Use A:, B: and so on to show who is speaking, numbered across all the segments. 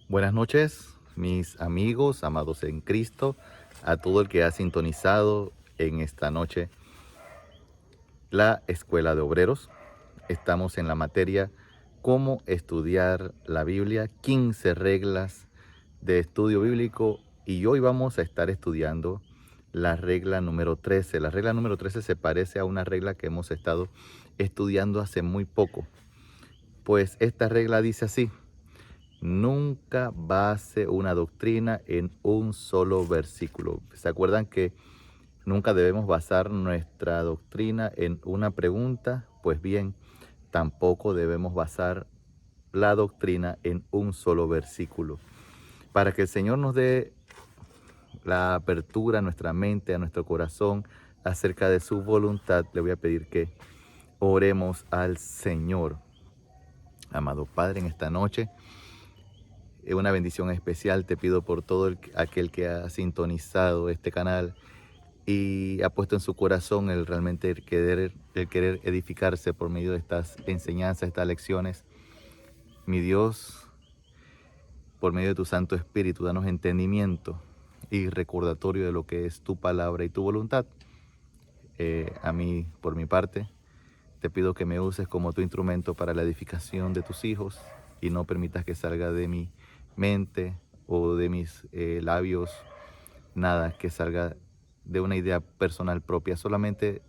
A: Buenas noches, mis amigos, amados en Cristo, a todo el que ha sintonizado en esta noche la Escuela de Obreros. Estamos en la materia Cómo estudiar la Biblia, 15 reglas de estudio bíblico, y hoy vamos a estar estudiando la regla número 13. La regla número 13 se parece a una regla que hemos estado estudiando hace muy poco, pues esta regla dice así: nunca base una doctrina en un solo versículo. ¿Se acuerdan que nunca debemos basar nuestra doctrina en una pregunta? Pues bien, tampoco debemos basar la doctrina en un solo versículo. Para que el Señor nos dé la apertura a nuestra mente, a nuestro corazón, acerca de su voluntad, le voy a pedir que oremos al Señor. Amado Padre, en esta noche, una bendición especial te pido por todo aquel que ha sintonizado este canal y ha puesto en su corazón realmente el querer edificarse por medio de estas enseñanzas, estas lecciones. Mi Dios, por medio de tu Santo Espíritu, danos entendimiento y recordatorio de lo que es tu palabra y tu voluntad. A mí, por mi parte, te pido que me uses como tu instrumento para la edificación de tus hijos y no permitas que salga de mi mente o de mis labios nada que salga de una idea personal propia. Solamente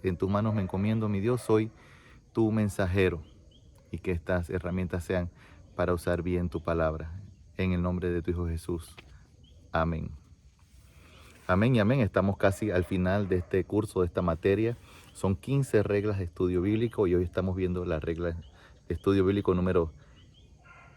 A: en tus manos me encomiendo, mi Dios. Soy tu mensajero, y que estas herramientas sean para usar bien tu palabra. En el nombre de tu Hijo Jesús. Amén. Amén y amén. Estamos casi al final de este curso, de esta materia. Son 15 reglas de estudio bíblico y hoy estamos viendo la regla de estudio bíblico número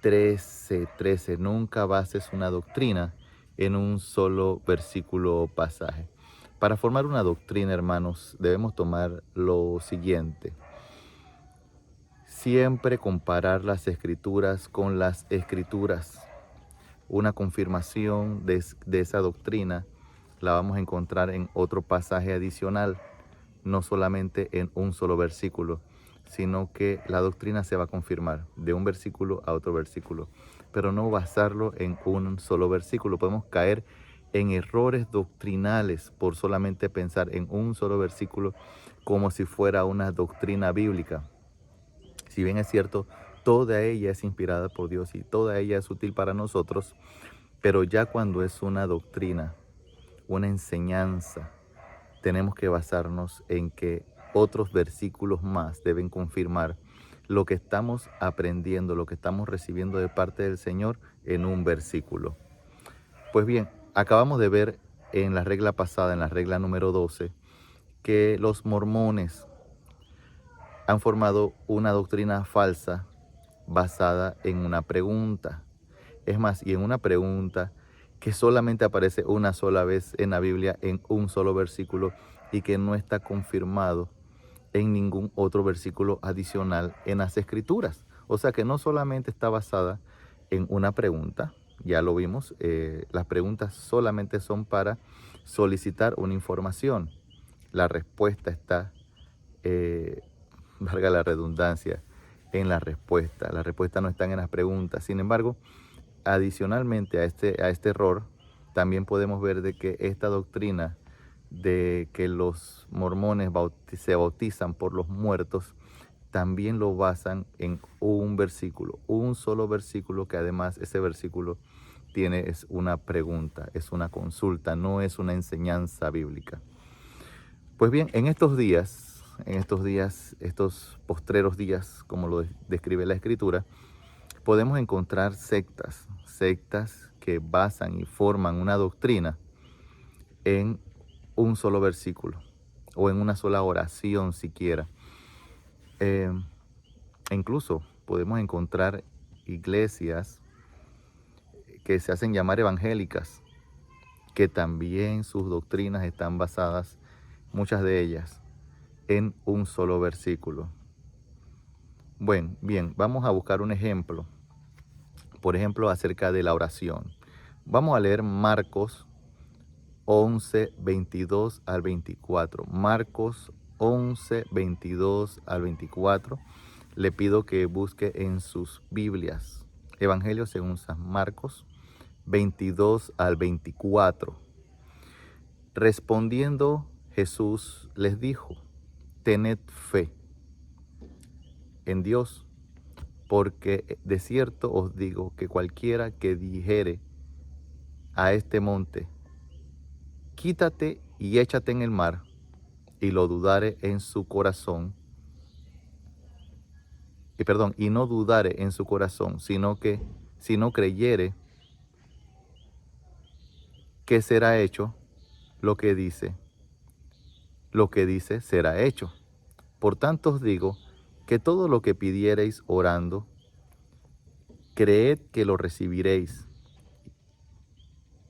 A: 13. Nunca bases una doctrina en un solo versículo o pasaje. Para formar una doctrina, hermanos, debemos tomar lo siguiente: siempre comparar las escrituras con las escrituras. Una confirmación de esa doctrina la vamos a encontrar en otro pasaje adicional, no solamente en un solo versículo, sino que la doctrina se va a confirmar de un versículo a otro versículo, pero no basarlo en un solo versículo. Podemos caer en errores doctrinales por solamente pensar en un solo versículo como si fuera una doctrina bíblica. Si bien es cierto, toda ella es inspirada por Dios y toda ella es útil para nosotros, pero ya cuando es una doctrina, una enseñanza, tenemos que basarnos en que otros versículos más deben confirmar lo que estamos aprendiendo, lo que estamos recibiendo de parte del Señor en un versículo. Pues bien, acabamos de ver en la regla pasada, en la regla número 12, que los mormones han formado una doctrina falsa basada en una pregunta. Es más, y en una pregunta que solamente aparece una sola vez en la Biblia, en un solo versículo, y que no está confirmado en ningún otro versículo adicional en las Escrituras. O sea que no solamente está basada en una pregunta, ya lo vimos, las preguntas solamente son para solicitar una información. La respuesta está, valga la redundancia, en la respuesta. La respuesta no está en las preguntas. Sin embargo, adicionalmente a este error, también podemos ver de que esta doctrina de que los mormones se bautizan por los muertos, también lo basan en un versículo, un solo versículo, que además ese versículo es una pregunta, es una consulta, no es una enseñanza bíblica. Pues bien, en estos días, estos postreros días, como lo describe la Escritura, podemos encontrar sectas que basan y forman una doctrina en un solo versículo o en una sola oración siquiera. Incluso podemos encontrar iglesias que se hacen llamar evangélicas, que también sus doctrinas están basadas, muchas de ellas, en un solo versículo. Bueno, bien, vamos a buscar un ejemplo. Por ejemplo, acerca de la oración. Vamos a leer Marcos 11, 22 al 24. Marcos 11, 22 al 24. Le pido que busque en sus Biblias Evangelio según San Marcos 22 al 24. Respondiendo Jesús les dijo: tened fe en Dios, porque de cierto os digo que cualquiera que dijere a este monte, quítate y échate en el mar, y lo dudare en su corazón, y no dudare en su corazón, sino que si no creyere que será hecho lo que dice será hecho. Por tanto os digo que todo lo que pidiereis orando, creed que lo recibiréis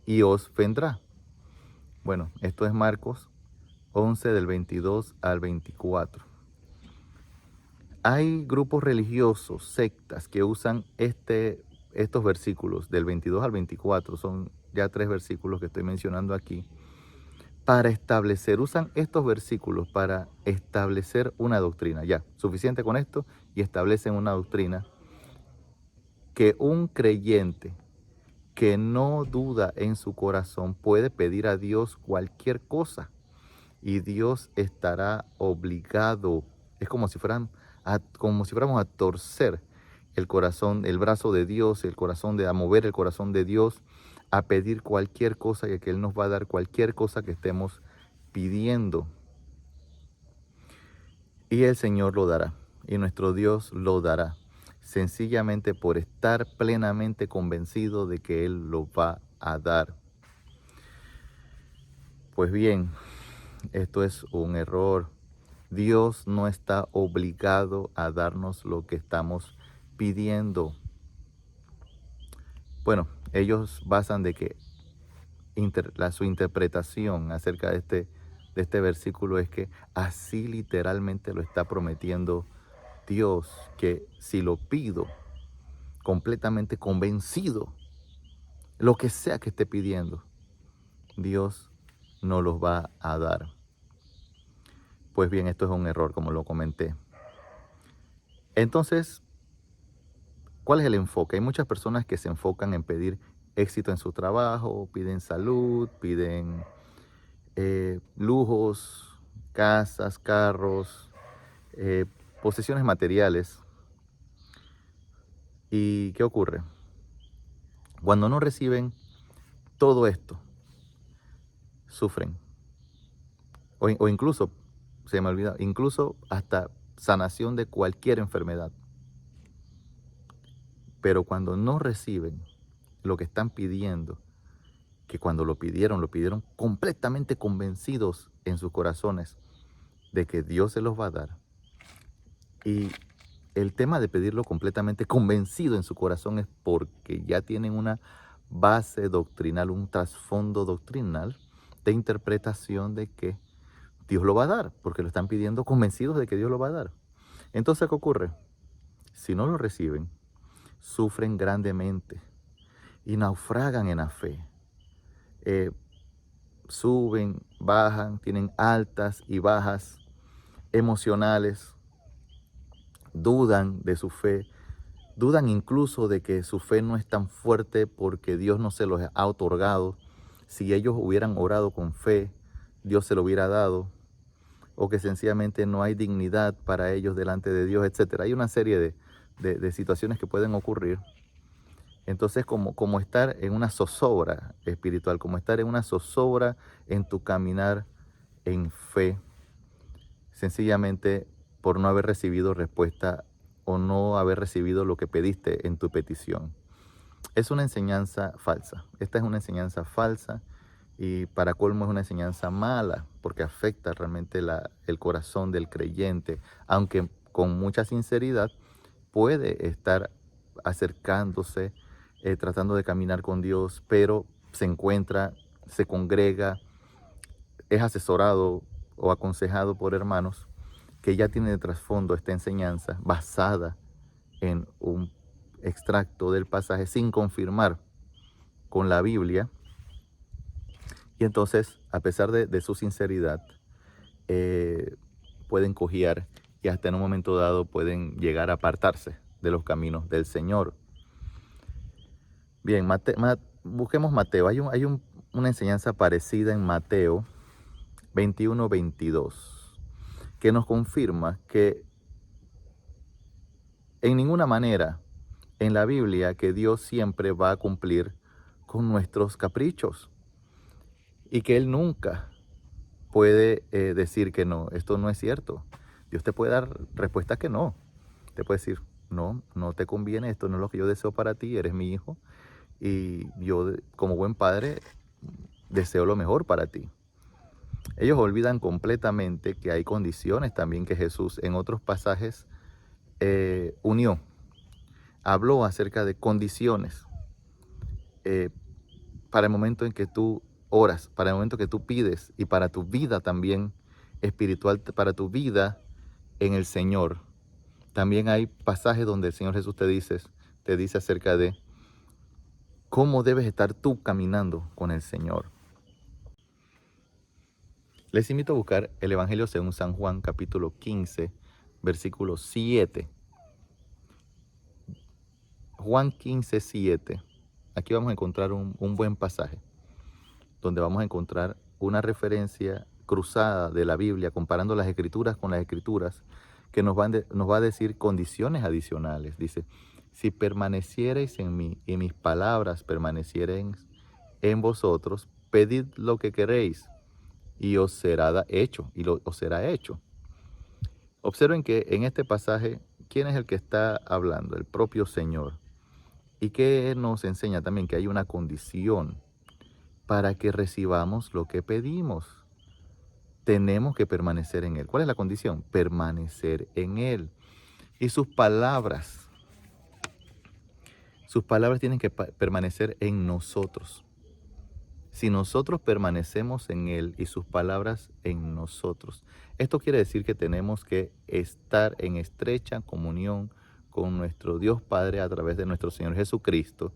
A: y os vendrá. Bueno, esto es Marcos 11 del 22 al 24. Hay grupos religiosos, sectas, que usan estos versículos del 22 al 24, son ya 3 versículos que estoy mencionando aquí, usan estos versículos para establecer una doctrina. Ya, suficiente con esto, y establecen una doctrina que un creyente que no duda en su corazón puede pedir a Dios cualquier cosa y Dios estará obligado. Es como si fuéramos a torcer el corazón, el brazo de Dios, a mover el corazón de Dios, a pedir cualquier cosa, y que Él nos va a dar cualquier cosa que estemos pidiendo. Y el Señor lo dará, y nuestro Dios lo dará, sencillamente por estar plenamente convencido de que Él lo va a dar. Pues bien, esto es un error. Dios no está obligado a darnos lo que estamos pidiendo. Bueno, ellos basan de que su interpretación acerca de este versículo es que así literalmente lo está prometiendo Dios, que si lo pido completamente convencido, lo que sea que esté pidiendo, Dios no los va a dar. Pues bien, esto es un error, como lo comenté. Entonces, ¿cuál es el enfoque? Hay muchas personas que se enfocan en pedir éxito en su trabajo, piden salud, piden lujos, casas, carros, posesiones materiales. ¿Y qué ocurre? Cuando no reciben todo esto, sufren. O incluso, se me olvida, incluso hasta sanación de cualquier enfermedad. Pero cuando no reciben lo que están pidiendo, que cuando lo pidieron completamente convencidos en sus corazones de que Dios se los va a dar. Y el tema de pedirlo completamente convencido en su corazón es porque ya tienen una base doctrinal, un trasfondo doctrinal de interpretación de que Dios lo va a dar, porque lo están pidiendo convencidos de que Dios lo va a dar. Entonces, ¿qué ocurre? Si no lo reciben, sufren grandemente y naufragan en la fe. Suben, bajan, tienen altas y bajas emocionales, dudan de su fe, dudan incluso de que su fe no es tan fuerte porque Dios no se los ha otorgado. Si ellos hubieran orado con fe, Dios se lo hubiera dado, o que sencillamente no hay dignidad para ellos delante de Dios, etc. Hay una serie de situaciones que pueden ocurrir. Entonces, como estar en una zozobra espiritual, como estar en una zozobra en tu caminar en fe, sencillamente por no haber recibido respuesta o no haber recibido lo que pediste en tu petición. Es una enseñanza falsa. Esta es una enseñanza falsa, y para colmo es una enseñanza mala, porque afecta realmente el corazón del creyente, aunque con mucha sinceridad puede estar acercándose, tratando de caminar con Dios, pero se encuentra, se congrega, es asesorado o aconsejado por hermanos que ya tienen de trasfondo esta enseñanza basada en un extracto del pasaje sin confirmar con la Biblia. Y entonces, a pesar de su sinceridad, pueden cojear y hasta en un momento dado pueden llegar a apartarse de los caminos del Señor. Bien, busquemos Mateo. Una enseñanza parecida en Mateo 21-22 que nos confirma que en ninguna manera en la Biblia que Dios siempre va a cumplir con nuestros caprichos y que Él nunca puede decir que no, esto no es cierto. Dios te puede dar respuesta que no. Te puede decir, no, no te conviene, esto no es lo que yo deseo para ti, eres mi hijo y yo como buen padre deseo lo mejor para ti. Ellos olvidan completamente que hay condiciones también que Jesús en otros pasajes unió. Habló acerca de condiciones eh, para el momento en que tú oras, para el momento que tú pides y para tu vida también espiritual, para tu vida en el Señor. También hay pasajes donde el Señor Jesús te dice acerca de cómo debes estar tú caminando con el Señor. Les invito a buscar el Evangelio según San Juan, capítulo 15, versículo 7. Juan 15, 7. Aquí vamos a encontrar un buen pasaje, donde vamos a encontrar una referencia cruzada de la Biblia, comparando las escrituras con las escrituras, que nos va a decir condiciones adicionales. Dice, si permaneciereis en mí y mis palabras permanecieren en vosotros, pedid lo que queréis y os será hecho, os será hecho. Observen que en este pasaje, ¿quién es el que está hablando? El propio Señor. Y que nos enseña también que hay una condición para que recibamos lo que pedimos. Tenemos que permanecer en Él. ¿Cuál es la condición? Permanecer en Él. Y sus palabras tienen que permanecer en nosotros. Si nosotros permanecemos en Él y sus palabras en nosotros, esto quiere decir que tenemos que estar en estrecha comunión con nuestro Dios Padre a través de nuestro Señor Jesucristo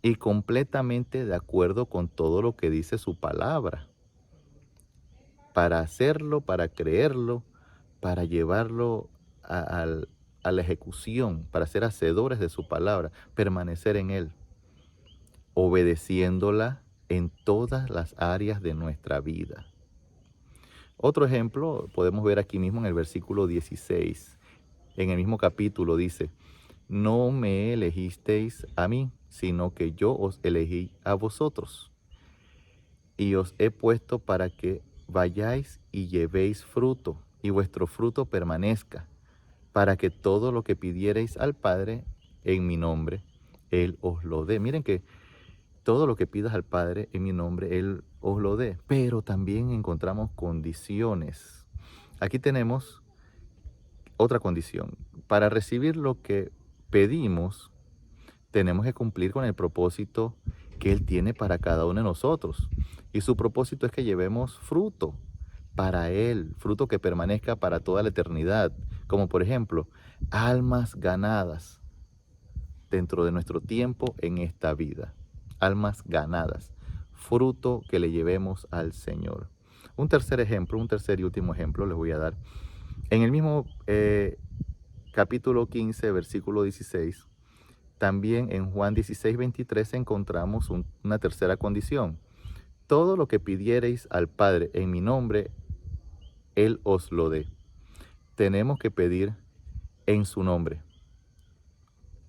A: y completamente de acuerdo con todo lo que dice su palabra, para hacerlo, para creerlo, para llevarlo a la ejecución, para ser hacedores de su palabra, permanecer en Él, obedeciéndola en todas las áreas de nuestra vida. Otro ejemplo podemos ver aquí mismo en el versículo 16. En el mismo capítulo dice, no me elegisteis a mí, sino que yo os elegí a vosotros. Y os he puesto para que vayáis y llevéis fruto, y vuestro fruto permanezca, para que todo lo que pidiereis al Padre en mi nombre, Él os lo dé. Miren que todo lo que pidas al Padre en mi nombre, Él os lo dé. Pero también encontramos condiciones. Aquí tenemos otra condición. Para recibir lo que pedimos, tenemos que cumplir con el propósito que Él tiene para cada uno de nosotros. Y su propósito es que llevemos fruto para Él, fruto que permanezca para toda la eternidad. Como por ejemplo, almas ganadas dentro de nuestro tiempo en esta vida. Almas ganadas, fruto que le llevemos al Señor. Un tercer ejemplo, un tercer y último ejemplo les voy a dar. En el mismo capítulo 15, versículo 16, también en Juan 16, 23 encontramos una tercera condición. Todo lo que pidiereis al Padre en mi nombre, Él os lo dé. Tenemos que pedir en su nombre,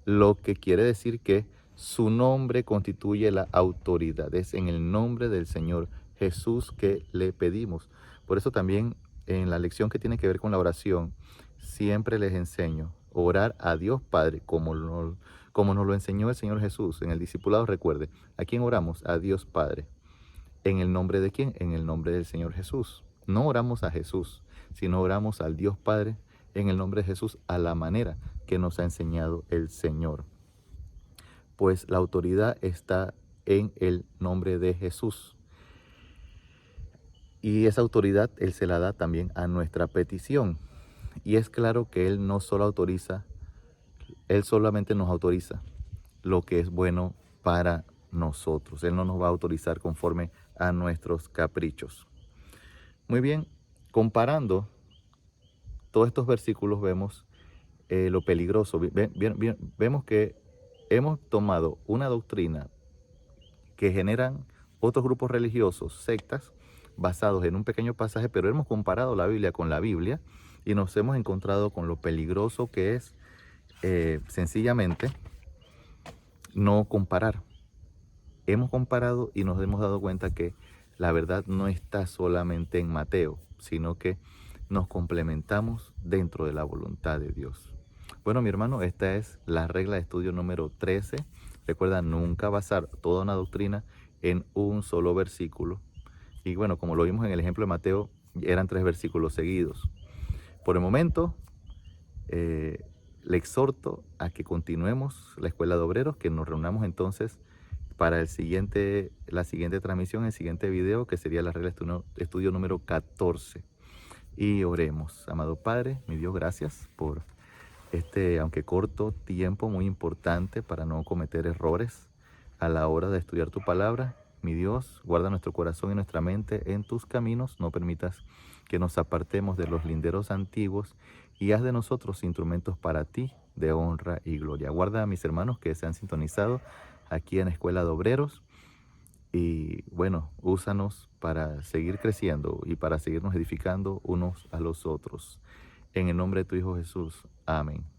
A: lo que quiere decir que su nombre constituye la autoridad. Es en el nombre del Señor Jesús que le pedimos. Por eso también en la lección que tiene que ver con la oración, siempre les enseño orar a Dios Padre como nos lo enseñó el Señor Jesús. En el discipulado, recuerde, ¿a quién oramos? A Dios Padre. ¿En el nombre de quién? En el nombre del Señor Jesús. No oramos a Jesús, sino oramos al Dios Padre en el nombre de Jesús a la manera que nos ha enseñado el Señor. Pues la autoridad está en el nombre de Jesús. Y esa autoridad Él se la da también a nuestra petición. Y es claro que Él no solo autoriza, Él solamente nos autoriza lo que es bueno para nosotros. Él no nos va a autorizar conforme a nuestros caprichos. Muy bien, comparando todos estos versículos vemos lo peligroso. Vemos que hemos tomado una doctrina que generan otros grupos religiosos, sectas, basados en un pequeño pasaje, pero hemos comparado la Biblia con la Biblia y nos hemos encontrado con lo peligroso que es sencillamente no comparar. Hemos comparado y nos hemos dado cuenta que la verdad no está solamente en Mateo, sino que nos complementamos dentro de la voluntad de Dios. Bueno, mi hermano, esta es la regla de estudio número 13. Recuerda nunca basar toda una doctrina en un solo versículo. Y bueno, como lo vimos en el ejemplo de Mateo, eran 3 versículos seguidos. Por el momento, le exhorto a que continuemos la Escuela de Obreros, que nos reunamos entonces para la siguiente transmisión, el siguiente video, que sería la regla de estudio número 14. Y oremos. Amado Padre, mi Dios, gracias por este, aunque corto, tiempo muy importante para no cometer errores a la hora de estudiar tu palabra. Mi Dios, guarda nuestro corazón y nuestra mente en tus caminos. No permitas que nos apartemos de los linderos antiguos y haz de nosotros instrumentos para ti de honra y gloria. Guarda a mis hermanos que se han sintonizado aquí en Escuela de Obreros. Y bueno, úsanos para seguir creciendo y para seguirnos edificando unos a los otros. En el nombre de tu Hijo Jesús. Amén.